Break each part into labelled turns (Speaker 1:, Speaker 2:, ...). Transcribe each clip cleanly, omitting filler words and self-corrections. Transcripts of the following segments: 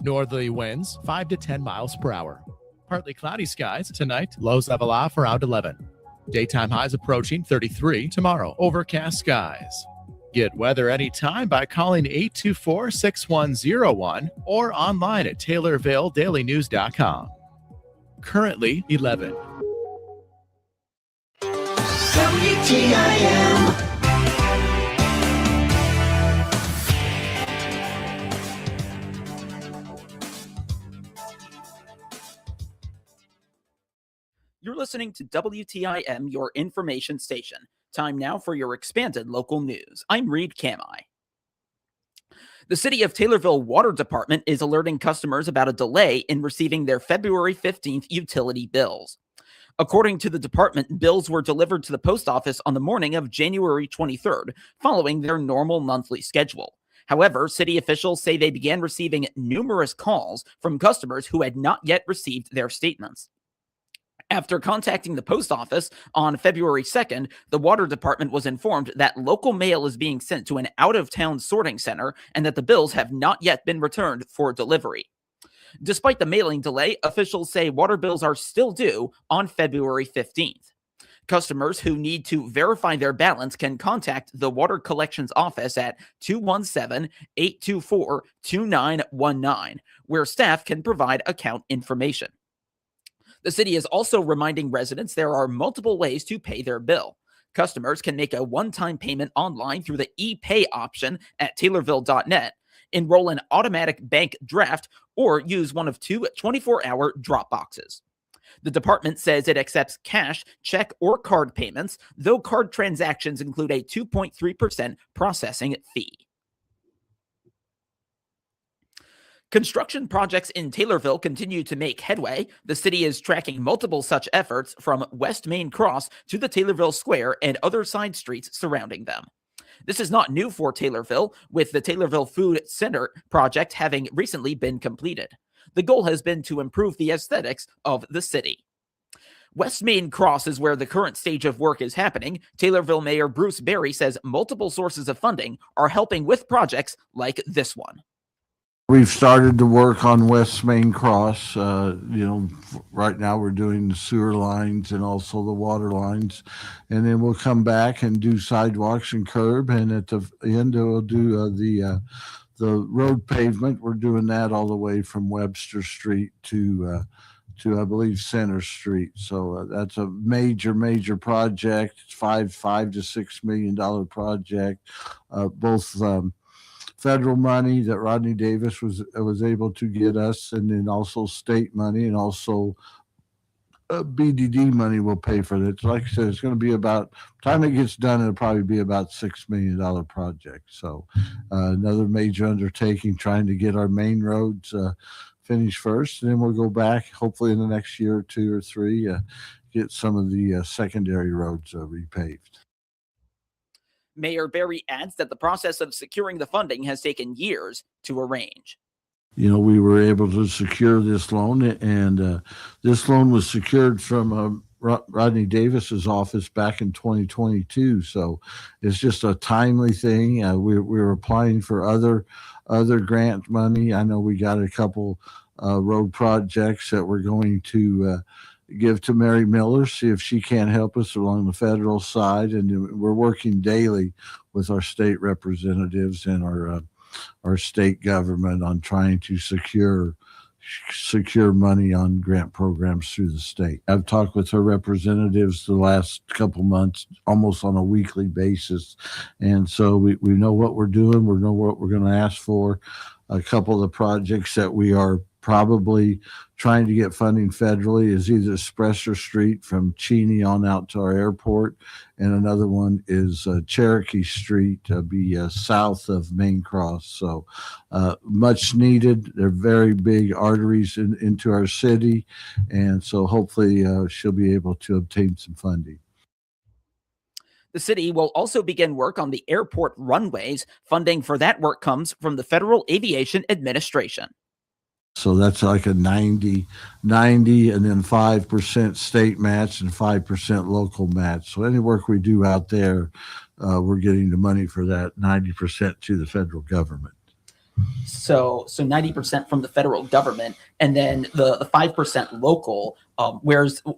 Speaker 1: Northerly winds 5 to 10 miles per hour. Partly cloudy skies tonight. Lows level off around 11. Daytime highs approaching 33 tomorrow. Overcast skies. Get weather anytime by calling 824-6101 or online at TaylorvilleDailyNews.com. Currently 11.
Speaker 2: WTIM.
Speaker 3: You're listening to WTIM, your information station. Time now for your expanded local news. I'm Reed Kamai. The City of Taylorville Water Department is alerting customers about a delay in receiving their February 15th utility bills. According to the department, bills were delivered to the post office on the morning of January 23rd, following their normal monthly schedule. However, city officials say they began receiving numerous calls from customers who had not yet received their statements. After contacting the post office on February 2nd, the water department was informed that local mail is being sent to an out-of-town sorting center and that the bills have not yet been returned for delivery. Despite the mailing delay, officials say water bills are still due on February 15th. Customers who need to verify their balance can contact the Water Collections Office at 217-824-2919, where staff can provide account information. The city is also reminding residents there are multiple ways to pay their bill. Customers can make a one-time payment online through the e-pay option at taylorville.net, enroll in automatic bank draft, or use one of two 24-hour drop boxes. The department says it accepts cash, check, or card payments, though card transactions include a 2.3% processing fee. Construction projects in Taylorville continue to make headway. The city is tracking multiple such efforts from West Main Cross to the Taylorville Square and other side streets surrounding them. This is not new for Taylorville, with the Taylorville Food Center project having recently been completed. The goal has been to improve the aesthetics of the city. West Main Cross is where the current stage of work is happening. Taylorville Mayor Bruce Berry says multiple sources of funding are helping with projects like this one.
Speaker 4: We've started to work on West Main Cross. Right now we're doing the sewer lines and also the water lines. And then we'll come back and do sidewalks and curb. And at the end, we'll do the road pavement. We're doing that all the way from Webster Street to I believe, Center Street. So that's a major project. It's $5 to $6 million project. Both federal money that Rodney Davis was able to get us, and then also state money, and also BDD money will pay for it. So like I said, it's going to be about, time it gets done, it'll probably be about $6 million project. So another major undertaking, trying to get our main roads finished first, and then we'll go back hopefully in the next year or two or three, get some of the secondary roads repaved.
Speaker 3: Mayor Berry adds that the process of securing the funding has taken years to arrange.
Speaker 4: We were able to secure this loan, and this loan was secured from Rodney Davis's office back in 2022. So it's just a timely thing. We're applying for other grant money. I know we got a couple road projects that we're going to give to Mary Miller, see if she can help us along the federal side. And we're working daily with our state representatives and our state government on trying to secure money on grant programs through the state. I've talked with her representatives the last couple months, almost on a weekly basis. And so we know what we're doing. We know what we're going to ask for. A couple of the projects that we are probably trying to get funding federally is either Spresser Street from Cheney on out to our airport, and another one is Cherokee Street to be south of Main Cross. So much needed. They're very big arteries into our city, and so hopefully she'll be able to obtain some funding.
Speaker 3: The city will also begin work on the airport runways. Funding for that work comes from the Federal Aviation Administration.
Speaker 4: So that's like a 90, and then 5% state match and 5% local match. So any work we do out there, we're getting the money for that 90% to the federal government.
Speaker 3: So 90% from the federal government, and then the 5% local.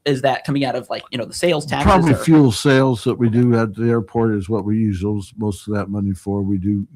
Speaker 3: Is that coming out of, like, the sales taxes?
Speaker 4: Probably fuel sales that we do at the airport is what we use most of that money for. We do,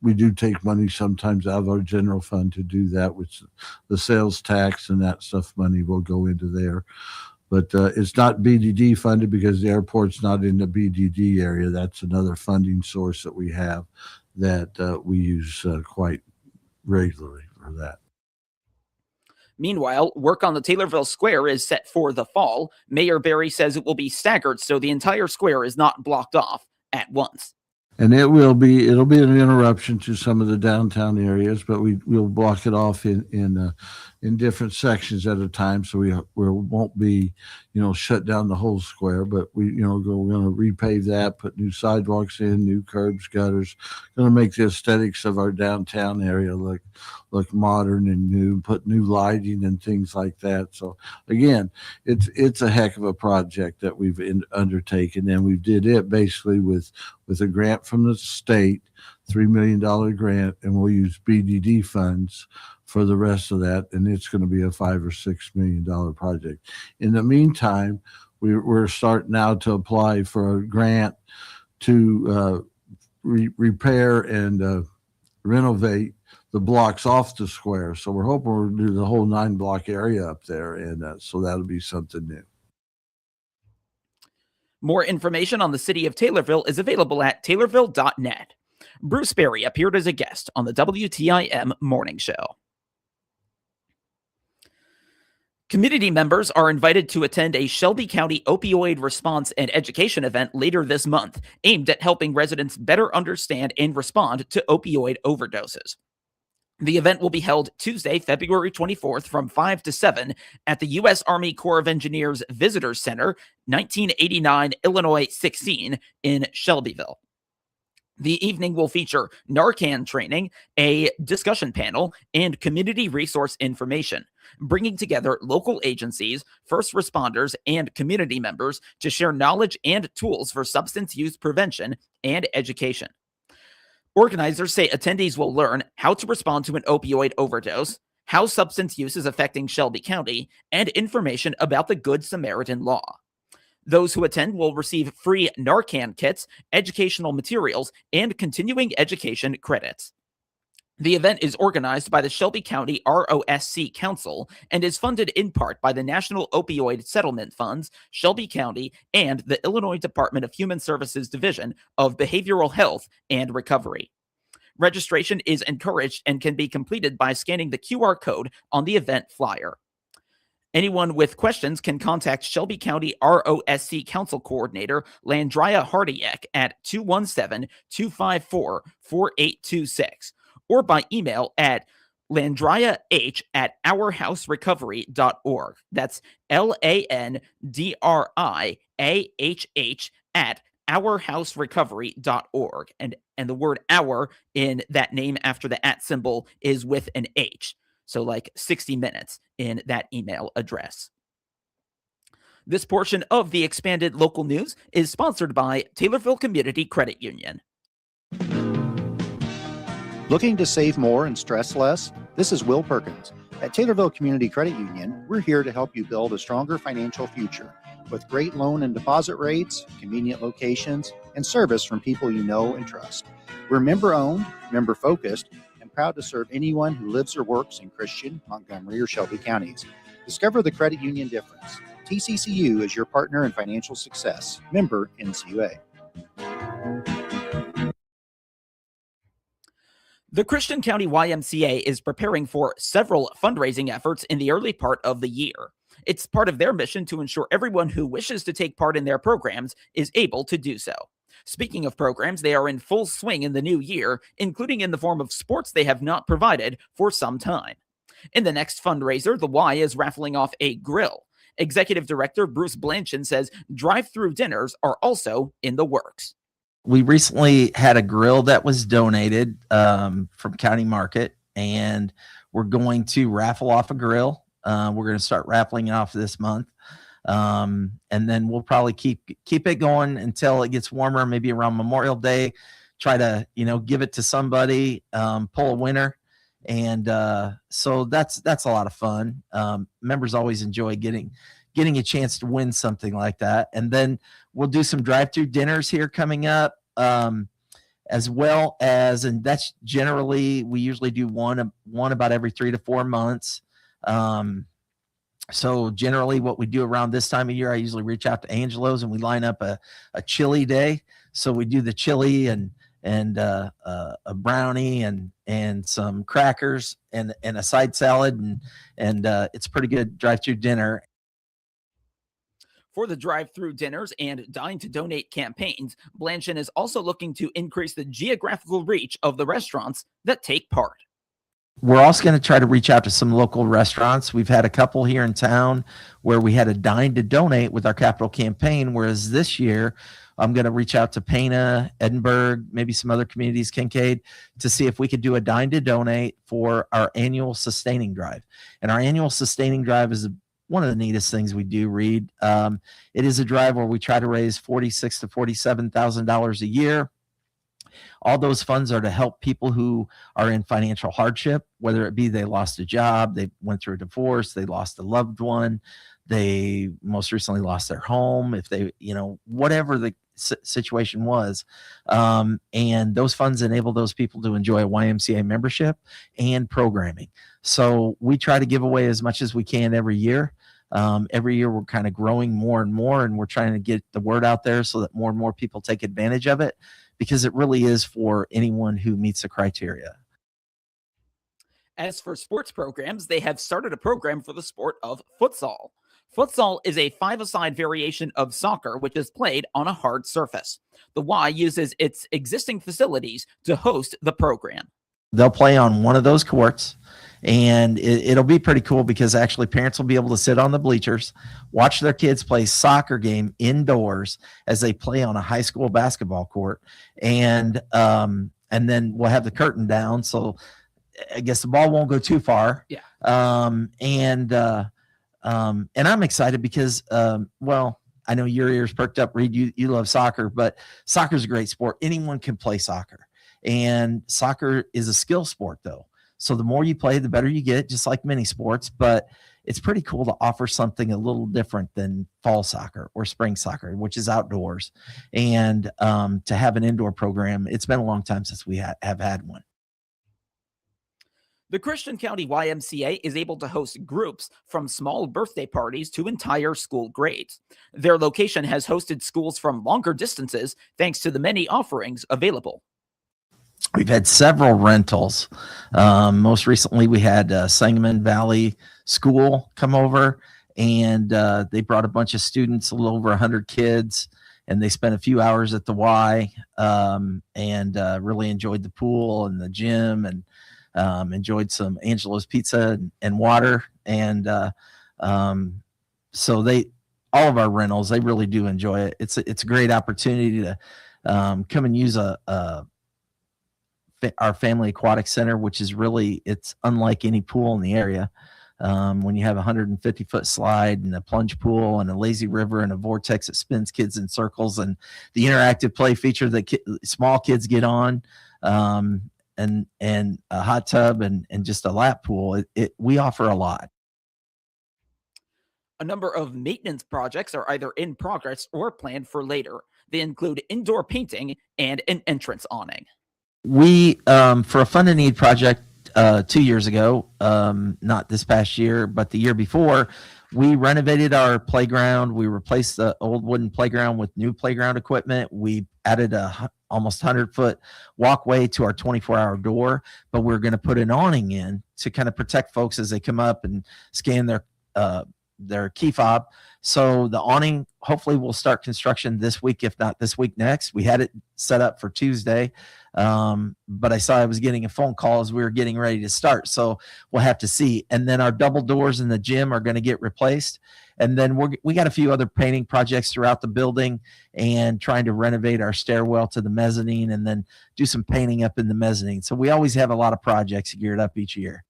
Speaker 4: we do take money sometimes out of our general fund to do that, which the sales tax and that stuff money will go into there. But it's not BDD funded because the airport's not in the BDD area. That's another funding source that we have that we use quite regularly for that.
Speaker 3: Meanwhile, work on the Taylorville Square is set for the fall. Mayor Berry says it will be staggered so the entire square is not blocked off at once.
Speaker 4: And it'll be an interruption to some of the downtown areas, but we'll block it off in different sections at a time, so we won't be shut down the whole square. But we're going to repave that, put new sidewalks in, new curbs, gutters, going to make the aesthetics of our downtown area look modern and new, put new lighting and things like that. So again, it's a heck of a project that we've undertaken, and we did it basically with a grant from the state, $3 million grant, and we'll use BDD funds for the rest of that, and it's going to be a $5 or $6 million project. In the meantime, we're starting now to apply for a grant to repair and renovate the blocks off the square. So we're hoping we'll do the whole 9-block area up there, and so that'll be something new.
Speaker 3: More information on the city of Taylorville is available at taylorville.net. Bruce Berry appeared as a guest on the WTIM Morning Show. Community members are invited to attend a Shelby County opioid response and education event later this month, aimed at helping residents better understand and respond to opioid overdoses. The event will be held Tuesday, February 24th from 5 to 7 at the U.S. Army Corps of Engineers Visitors Center, 1989 Illinois 16 in Shelbyville. The evening will feature Narcan training, a discussion panel, and community resource information, bringing together local agencies, first responders, and community members to share knowledge and tools for substance use prevention and education. Organizers say attendees will learn how to respond to an opioid overdose, how substance use is affecting Shelby County, and information about the Good Samaritan Law. Those who attend will receive free Narcan kits, educational materials, and continuing education credits. The event is organized by the Shelby County ROSC Council and is funded in part by the National Opioid Settlement Funds, Shelby County, and the Illinois Department of Human Services Division of Behavioral Health and Recovery. Registration is encouraged and can be completed by scanning the QR code on the event flyer. Anyone with questions can contact Shelby County ROSC Council Coordinator Landria Hardiek at 217-254-4826 or by email at landriah@ourhouserecovery.org. That's LANDRIAHH at ourhouserecovery.org. And the word hour in that name after the @ symbol is with an H. So like 60 minutes in that email address. This portion of the expanded local news is sponsored by Taylorville Community Credit Union.
Speaker 2: Looking to save more and stress less? This is Will Perkins. At Taylorville Community Credit Union, we're here to help you build a stronger financial future with great loan and deposit rates, convenient locations, and service from people you know and trust. We're member-owned, member-focused, and proud to serve anyone who lives or works in Christian, Montgomery, or Shelby counties. Discover the credit union difference. TCCU is your partner in financial success. Member NCUA.
Speaker 3: The Christian County YMCA is preparing for several fundraising efforts in the early part of the year. It's part of their mission to ensure everyone who wishes to take part in their programs is able to do so. Speaking of programs, they are in full swing in the new year, including in the form of sports they have not provided for some time. In the next fundraiser, the Y is raffling off a grill. Executive Director Bruce Blanchard says drive-through dinners are also in the works.
Speaker 5: We recently had a grill that was donated from County Market, and we're going to raffle off a grill. We're going to start raffling it off this month. And then we'll probably keep it going until it gets warmer, maybe around Memorial Day, try to, give it to somebody, pull a winner. And so that's a lot of fun. Members always enjoy getting a chance to win something like that. And then we'll do some drive-through dinners here coming up, as well as, and that's generally, we usually do one about every 3 to 4 months. So generally what we do around this time of year, I usually reach out to Angelo's and we line up a chili day. So we do the chili and a brownie and some crackers and a side salad. And it's a pretty good drive-through dinner.
Speaker 3: For the drive-through dinners and Dine to Donate campaigns, Blanchard is also looking to increase the geographical reach of the restaurants that take part.
Speaker 5: We're also going to try to reach out to some local restaurants. We've had a couple here in town where we had a Dine to Donate with our capital campaign, whereas this year I'm going to reach out to Pana, Edinburgh, maybe some other communities, Kincaid, to see if we could do a Dine to Donate for our annual sustaining drive. And our annual sustaining drive is one of the neatest things we do, Reed. It is a drive where we try to raise $46,000 to $47,000 a year. All those funds are to help people who are in financial hardship, whether it be they lost a job, they went through a divorce, they lost a loved one, they most recently lost their home, if they, whatever the situation was. And those funds enable those people to enjoy a YMCA membership and programming. So we try to give away as much as we can every year. Every year we're kind of growing more and more, and we're trying to get the word out there so that more and more people take advantage of it, because it really is for anyone who meets the criteria.
Speaker 3: As for sports programs, they have started a program for the sport of futsal. Futsal is a 5-a-side variation of soccer, which is played on a hard surface. The Y uses its existing facilities to host the program.
Speaker 5: They'll play on one of those courts, and it'll be pretty cool because actually parents will be able to sit on the bleachers, watch their kids play soccer game indoors as they play on a high school basketball court. And then we'll have the curtain down, so I guess the ball won't go too far.
Speaker 3: Yeah.
Speaker 5: And I'm excited because, I know your ears perked up, Reed. You love soccer, but soccer's a great sport. Anyone can play soccer. And soccer is a skill sport, though. So the more you play, the better you get, just like many sports. But it's pretty cool to offer something a little different than fall soccer or spring soccer, which is outdoors. And to have an indoor program, it's been a long time since we have had one.
Speaker 3: The Christian County YMCA is able to host groups from small birthday parties to entire school grades. Their location has hosted schools from longer distances thanks to the many offerings available.
Speaker 5: We've had several rentals. Most recently, we had Sangamon Valley School come over, and they brought a bunch of students, a little over 100 kids, and they spent a few hours at the Y and really enjoyed the pool and the gym, and enjoyed some Angelo's pizza and water. And so all of our rentals, they really do enjoy it. It's a great opportunity to come and use our family aquatic center, which is really, it's unlike any pool in the area. When you have a 150-foot slide and a plunge pool and a lazy river and a vortex that spins kids in circles, and the interactive play feature that small kids get on, and a hot tub and just a lap pool, we offer a lot.
Speaker 3: A number of maintenance projects are either in progress or planned for later. They include indoor painting and an entrance awning.
Speaker 5: We, for a Fund and Need project 2 years ago, not this past year, but the year before, we renovated our playground. We replaced the old wooden playground with new playground equipment. We added a almost 100-foot walkway to our 24-hour door, but we're going to put an awning in to kind of protect folks as they come up and scan their key fob. So the awning, hopefully we'll start construction this week, if not this week next. We had it set up for Tuesday, but I saw I was getting a phone call as we were getting ready to start. So we'll have to see. And then our double doors in the gym are going to get replaced. And then we got a few other painting projects throughout the building and trying to renovate our stairwell to the mezzanine and then do some painting up in the mezzanine. So we always have a lot of projects geared up each year.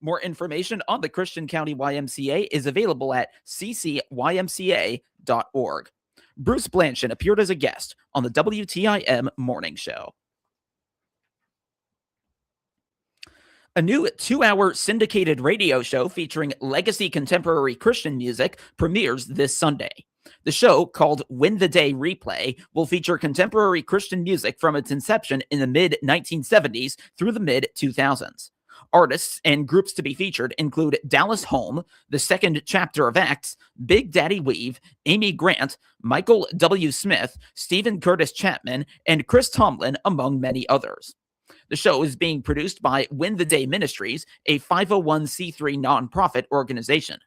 Speaker 3: More information on the Christian County YMCA is available at ccymca.org. Bruce Blanchard appeared as a guest on the WTIM Morning Show. A new 2-hour syndicated radio show featuring legacy contemporary Christian music premieres this Sunday. The show, called Win the Day Replay, will feature contemporary Christian music from its inception in the mid-1970s through the mid-2000s. Artists and groups to be featured include Dallas Holm, The Second Chapter of Acts, Big Daddy Weave, Amy Grant, Michael W. Smith, Stephen Curtis Chapman, and Chris Tomlin, among many others. The show is being produced by Win the Day Ministries, a 501c3 nonprofit organization.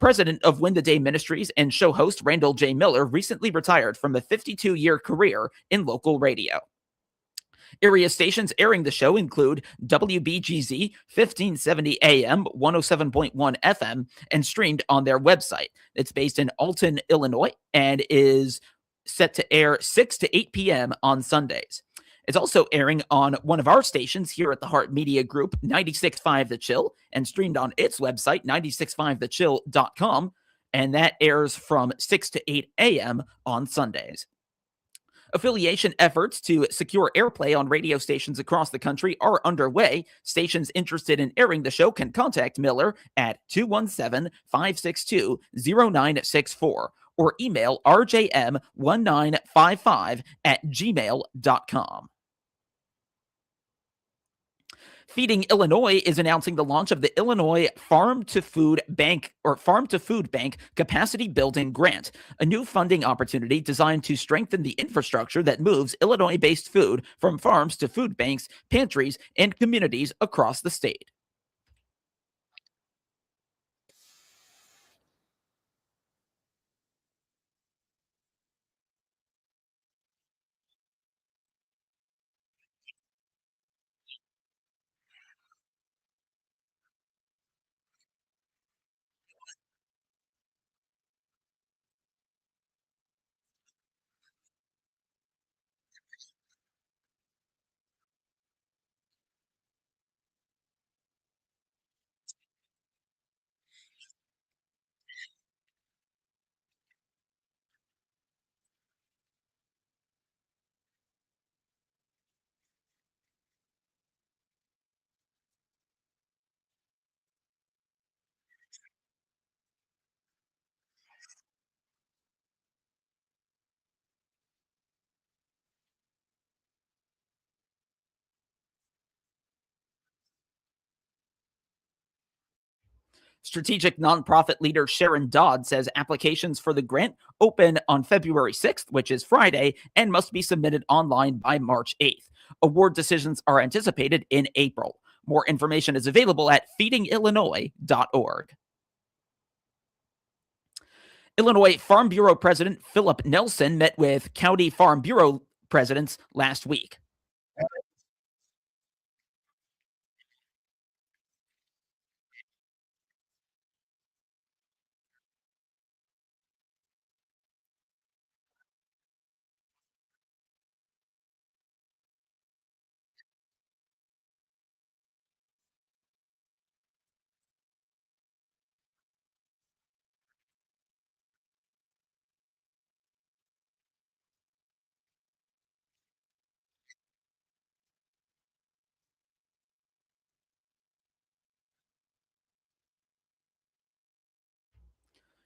Speaker 3: President of Win the Day Ministries and show host Randall J. Miller recently retired from a 52-year career in local radio. Area stations airing the show include WBGZ 1570 AM, 107.1 FM, and streamed on their website. It's based in Alton, Illinois, and is set to air 6 to 8 p.m. on Sundays. It's also airing on one of our stations here at the Heart Media Group, 96.5 The Chill, and streamed on its website, 965thechill.com, and that airs from 6 to 8 a.m. on Sundays. Affiliation efforts to secure airplay on radio stations across the country are underway. Stations interested in airing the show can contact Miller at 217-562-0964 or email rjm1955@gmail.com. Feeding Illinois is announcing the launch of the Illinois Farm to Food Bank Capacity Building Grant, a new funding opportunity designed to strengthen the infrastructure that moves Illinois-based food from farms to food banks, pantries, and communities across the state. Strategic nonprofit leader Sharon Dodd says applications for the grant open on February 6th, which is Friday, and must be submitted online by March 8th. Award decisions are anticipated in April. More information is available at feedingillinois.org. Illinois Farm Bureau President Philip Nelson met with County Farm Bureau presidents last week.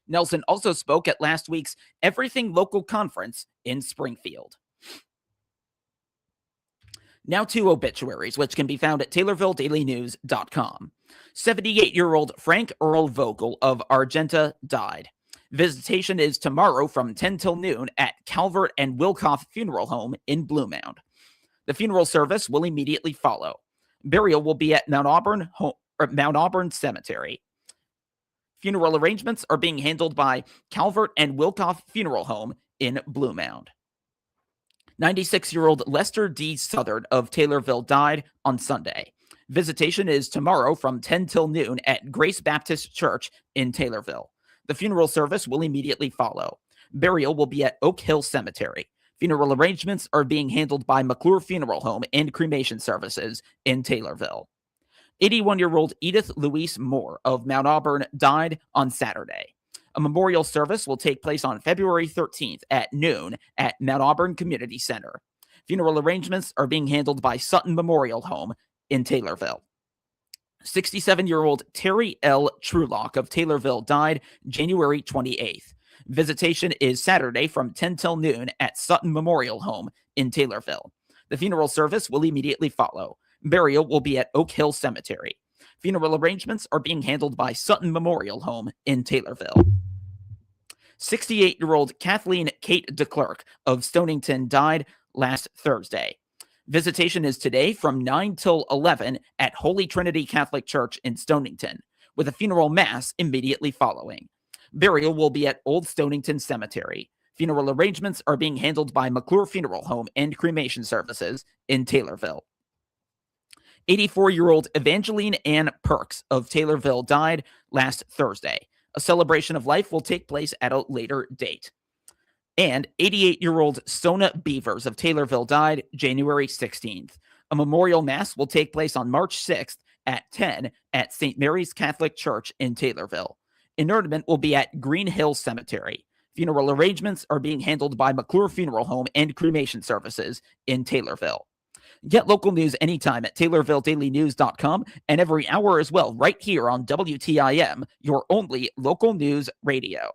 Speaker 3: Nelson also spoke at last week's Everything Local conference in Springfield. Now to obituaries, which can be found at TaylorvilleDailyNews.com. 78-year-old Frank Earl Vogel of Argenta died. Visitation is tomorrow from 10 till noon at Calvert and Wilcoff Funeral Home in Blue Mound. The funeral service will immediately follow. Burial will be at Mount Auburn Cemetery. Funeral arrangements are being handled by Calvert and Wilcoff Funeral Home in Blue Mound. 96-year-old Lester D. Southard of Taylorville died on Sunday. Visitation is tomorrow from 10 till noon at Grace Baptist Church in Taylorville. The funeral service will immediately follow. Burial will be at Oak Hill Cemetery. Funeral arrangements are being handled by McClure Funeral Home and Cremation Services in Taylorville. 81-year-old Edith Louise Moore of Mount Auburn died on Saturday. A memorial service will take place on February 13th at noon at Mount Auburn Community Center. Funeral arrangements are being handled by Sutton Memorial Home in Taylorville. 67-year-old Terry L. Trulock of Taylorville died January 28th. Visitation is Saturday from 10 till noon at Sutton Memorial Home in Taylorville. The funeral service will immediately follow. Burial will be at Oak Hill Cemetery. Funeral arrangements are being handled by Sutton Memorial Home in Taylorville. 68-year-old Kathleen Kate DeClerc of Stonington died last Thursday. Visitation is today from 9 till 11 at Holy Trinity Catholic Church in Stonington, with a funeral mass immediately following. Burial will be at Old Stonington Cemetery. Funeral arrangements are being handled by McClure Funeral Home and Cremation Services in Taylorville. 84-year-old Evangeline Ann Perks of Taylorville died last Thursday. A celebration of life will take place at a later date. And 88-year-old Sona Beavers of Taylorville died January 16th. A memorial mass will take place on March 6th at 10 at St. Mary's Catholic Church in Taylorville. Interment will be at Green Hill Cemetery. Funeral arrangements are being handled by McClure Funeral Home and Cremation Services in Taylorville. Get local news anytime at TaylorvilleDailyNews.com and every hour as well right here on WTIM, your only local news radio.